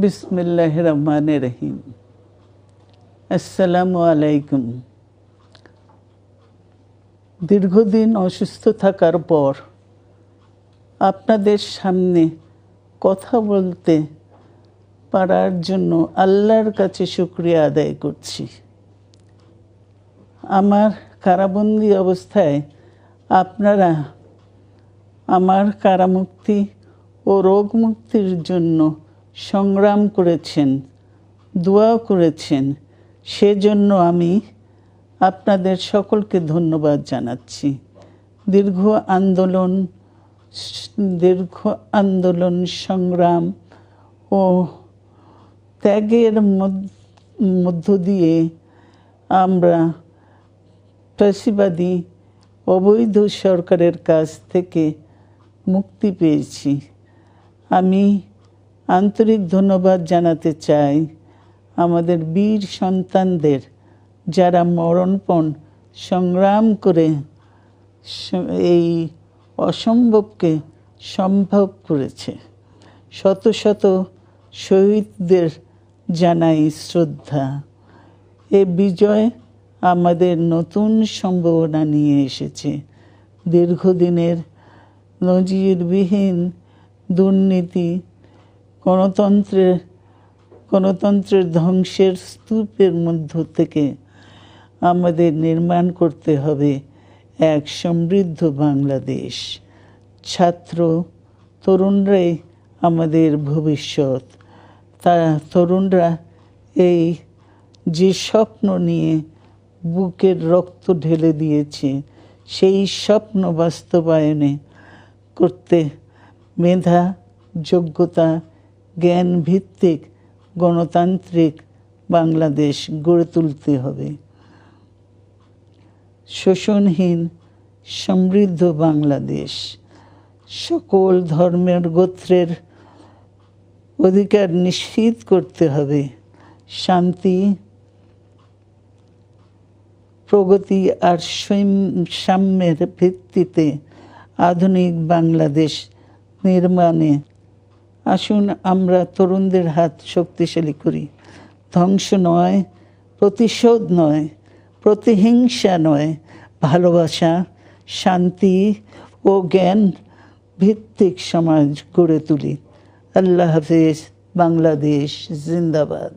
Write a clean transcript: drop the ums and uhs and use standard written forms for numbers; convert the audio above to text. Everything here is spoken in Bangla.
বিসমিল্লাহির রহমানির রহিম। আসসালামু আলাইকুম। দীর্ঘদিন অসুস্থ থাকার পর আপনাদের সামনে কথা বলতে পারার জন্য আল্লাহর কাছে শুকরিয়া আদায় করছি। আমার কারাবন্দী অবস্থায় আপনারা আমার কারামুক্তি ও রোগ মুক্তির জন্য সংগ্রাম করেছেন, দোয়া করেছেন। সেজন্য আমি আপনাদের সকলকে ধন্যবাদ জানাচ্ছি। দীর্ঘ আন্দোলন সংগ্রাম ও ত্যাগের মধ্য দিয়ে আমরা ফ্যাসিবাদী অবৈধ সরকারের কাছ থেকে মুক্তি পেয়েছি। আমি আন্তরিক ধন্যবাদ জানাতে চাই আমাদের বীর সন্তানদের, যারা মরণপণ সংগ্রাম করে এই অসম্ভবকে সম্ভব করেছে। শত শত শহীদদের জানাই শ্রদ্ধা। এ বিজয় আমাদের নতুন সম্ভাবনা নিয়ে এসেছে। দীর্ঘদিনের নজিরবিহীন দুর্নীতি, গণতন্ত্রের ধ্বংসের স্তূপের মধ্য থেকে আমাদের নির্মাণ করতে হবে এক সমৃদ্ধ বাংলাদেশ। ছাত্র তরুণরাই আমাদের ভবিষ্যৎ। তরুণরা এই যে স্বপ্ন নিয়ে বুকের রক্ত ঢেলে দিয়েছে, সেই স্বপ্ন বাস্তবায়নে করতে মেধা, যোগ্যতা, জ্ঞান ভিত্তিক গণতান্ত্রিক বাংলাদেশ গড়ে তুলতে হবে। শোষণহীন সমৃদ্ধ বাংলাদেশ। সকল ধর্মের গোত্রের অধিকার নিশ্চিত করতে হবে। শান্তি, প্রগতি আর সাম্যের ভিত্তিতে আধুনিক বাংলাদেশ নির্মাণে আসুন আমরা তরুণদের হাত শক্তিশালী করি। ধ্বংস নয়, প্রতিশোধ নয়, প্রতিহিংসা নয়, ভালোবাসা, শান্তি ও জ্ঞান ভিত্তিক সমাজ গড়ে তুলি। আল্লাহ হাফেজ। বাংলাদেশ জিন্দাবাদ।